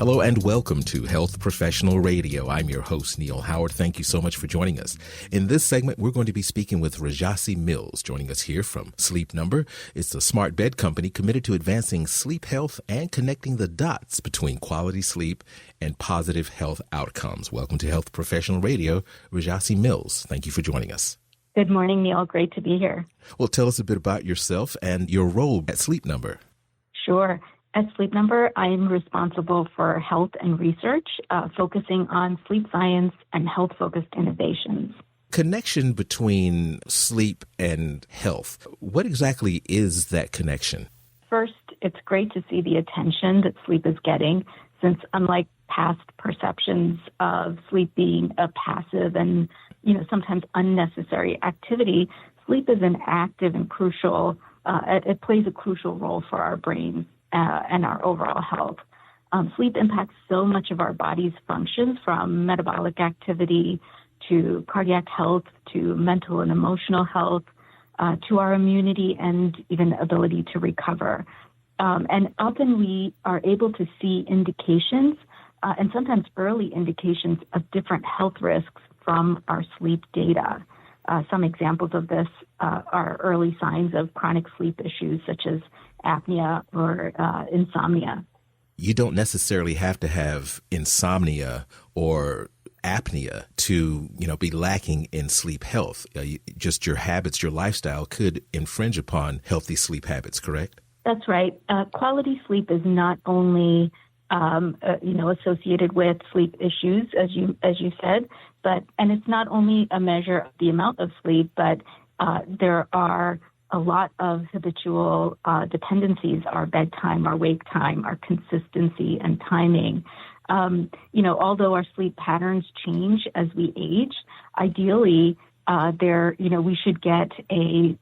Hello and welcome to Health Professional Radio. I'm your host, Neil Howard. Thank you so much for joining us. In this segment, we're going to be speaking with Rajasi Mills, joining us here from Sleep Number. It's a smart bed company committed to advancing sleep health and connecting the dots between quality sleep and positive health outcomes. Welcome to Health Professional Radio, Rajasi Mills. Thank you for joining us. Good morning, Neil. Great to be here. Well, tell us a bit about yourself and your role at Sleep Number. Sure. At Sleep Number, I'm responsible for health and research, focusing on sleep science and health-focused innovations. Connection between sleep and health. What exactly is that connection? First, it's great to see the attention that sleep is getting, since unlike past perceptions of sleep being a passive and, sometimes unnecessary activity, sleep is an active and crucial, it plays a crucial role for our brains and our overall health. Sleep impacts so much of our body's functions, from metabolic activity to cardiac health to mental and emotional health to our immunity and even ability to recover. And often we are able to see indications and sometimes early indications of different health risks from our sleep data. Some examples of this are early signs of chronic sleep issues such as apnea or insomnia. You don't necessarily have to have insomnia or apnea to, be lacking in sleep health. Just your habits, your lifestyle could infringe upon healthy sleep habits, correct? That's right. Quality sleep is not only associated with sleep issues, as you said, and it's not only a measure of the amount of sleep, but there are a lot of habitual dependencies: our bedtime, our wake time, our consistency and timing. Although our sleep patterns change as we age, ideally, we should get an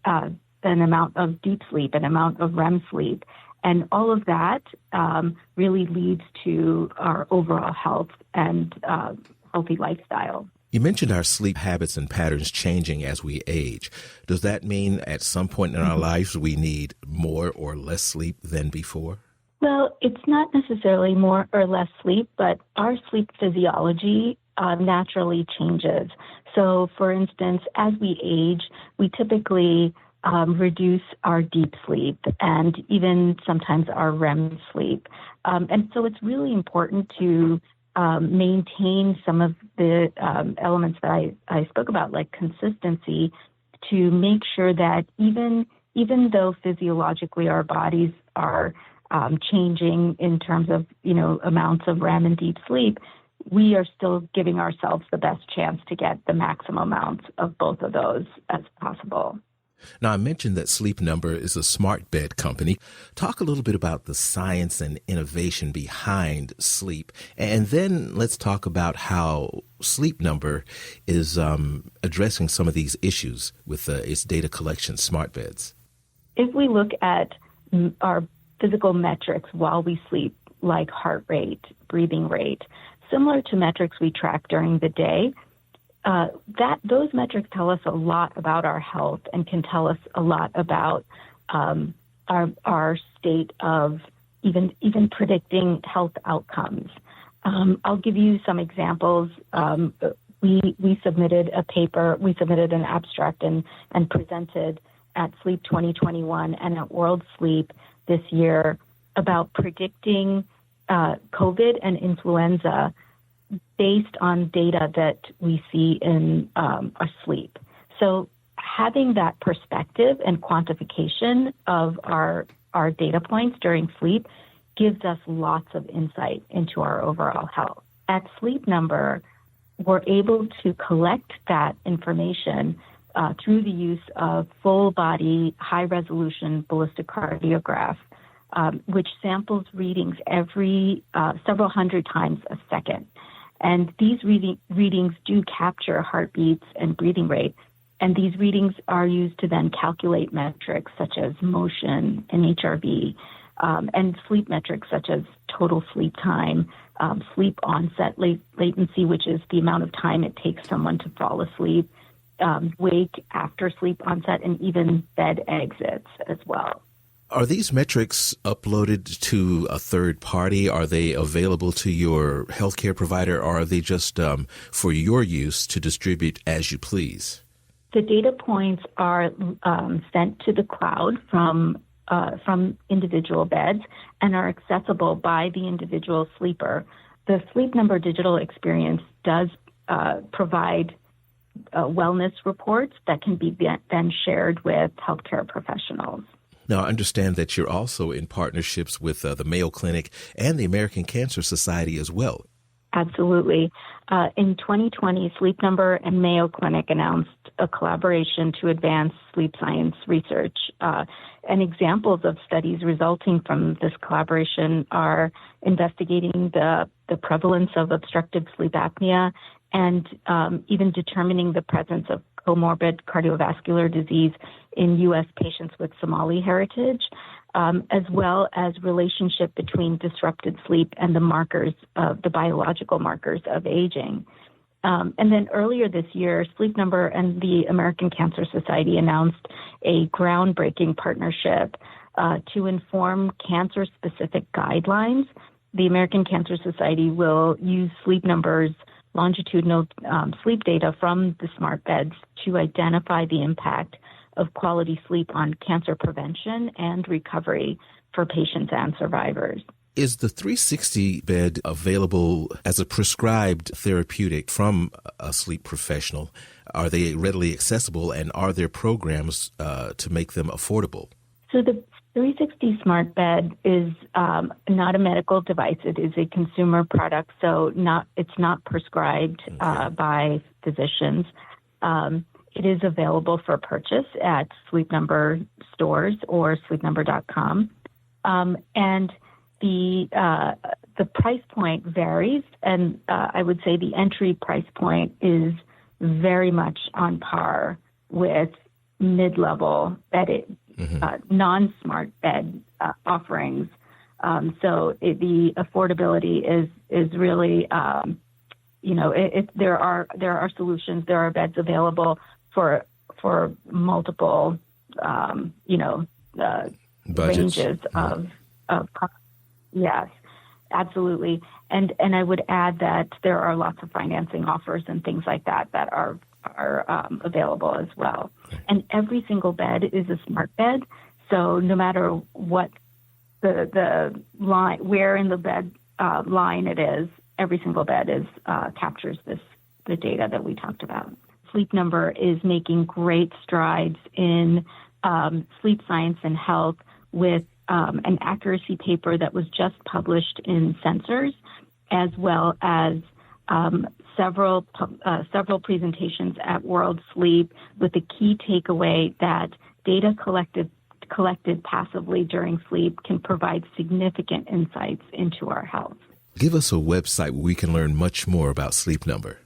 amount of deep sleep, an amount of REM sleep. And all of that really leads to our overall health and healthy lifestyle. You mentioned our sleep habits and patterns changing as we age. Does that mean at some point in our lives we need more or less sleep than before? Well, it's not necessarily more or less sleep, but our sleep physiology naturally changes. So, for instance, as we age, we typically reduce our deep sleep and even sometimes our REM sleep. And so it's really important to maintain some of the elements that I spoke about, like consistency, to make sure that even though physiologically our bodies are changing in terms of, amounts of REM and deep sleep, we are still giving ourselves the best chance to get the maximum amounts of both of those as possible. Now, I mentioned that Sleep Number is a smart bed company. Talk a little bit about the science and innovation behind sleep. And then let's talk about how Sleep Number is addressing some of these issues with its data collection smart beds. If we look at our physical metrics while we sleep, like heart rate, breathing rate, similar to metrics we track during the day, those metrics tell us a lot about our health and can tell us a lot about our state of even predicting health outcomes. I'll give you some examples. We submitted an abstract and presented at Sleep 2021 and at World Sleep this year about predicting COVID and influenza based on data that we see in our sleep. So having that perspective and quantification of our data points during sleep gives us lots of insight into our overall health. At Sleep Number, we're able to collect that information through the use of full-body, high-resolution ballistic cardiograph, which samples readings every several hundred times a second. And these readings do capture heartbeats and breathing rate. And these readings are used to then calculate metrics such as motion and HRV, and sleep metrics such as total sleep time, sleep onset latency, which is the amount of time it takes someone to fall asleep, wake after sleep onset, and even bed exits as well. Are these metrics uploaded to a third party? Are they available to your healthcare provider, or are they just for your use to distribute as you please? The data points are sent to the cloud from individual beds and are accessible by the individual sleeper. The Sleep Number digital experience does provide wellness reports that can be then shared with healthcare professionals. Now, I understand that you're also in partnerships with the Mayo Clinic and the American Cancer Society as well. Absolutely. In 2020, Sleep Number and Mayo Clinic announced a collaboration to advance sleep science research. And examples of studies resulting from this collaboration are investigating the prevalence of obstructive sleep apnea and even determining the presence of comorbid cardiovascular disease in U.S. patients with Somali heritage, as well as relationship between disrupted sleep and the markers of the biological markers of aging. And then earlier this year, Sleep Number and the American Cancer Society announced a groundbreaking partnership to inform cancer-specific guidelines. The American Cancer Society will use Sleep Number's longitudinal sleep data from the smart beds to identify the impact of quality sleep on cancer prevention and recovery for patients and survivors. Is the 360 bed available as a prescribed therapeutic from a sleep professional? Are they readily accessible, and are there programs to make them affordable? So the 360 smart bed is not a medical device. It is a consumer product, so it's not prescribed by physicians. It is available for purchase at Sleep Number stores or sleepnumber.com. And the price point varies, and I would say the entry price point is very much on par with mid-level bedding, non-smart bed offerings. So the affordability is really, there are solutions, there are beds available for multiple, ranges of cost. Yes, absolutely. And I would add that there are lots of financing offers and things like that are available as well. Okay. And every single bed is a smart bed. So no matter what the line, where in the bed line it is, every single bed captures the data that we talked about. Sleep Number is making great strides in sleep science and health with an accuracy paper that was just published in Sensors, as well as several presentations at World Sleep, with the key takeaway that data collected passively during sleep can provide significant insights into our health. Give us a website where we can learn much more about Sleep Number.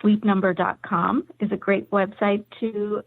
Sleepnumber.com is a great website to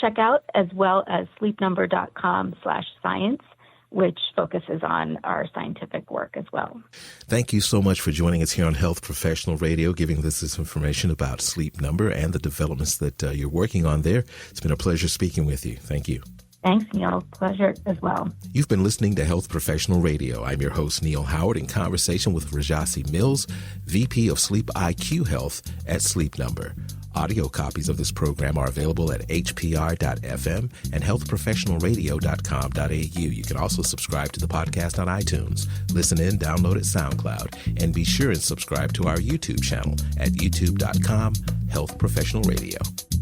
check out, as well as sleepnumber.com/science, which focuses on our scientific work as well. Thank you so much for joining us here on Health Professional Radio, giving us this information about Sleep Number and the developments that you're working on there. It's been a pleasure speaking with you. Thank you. Thanks, Neil. Pleasure as well. You've been listening to Health Professional Radio. I'm your host, Neil Howard, in conversation with Rajasi Mills, VP of SleepIQ Health at Sleep Number. Audio copies of this program are available at hpr.fm and healthprofessionalradio.com.au. You can also subscribe to the podcast on iTunes, listen in, download at SoundCloud, and be sure and subscribe to our YouTube channel at youtube.com/healthprofessionalradio.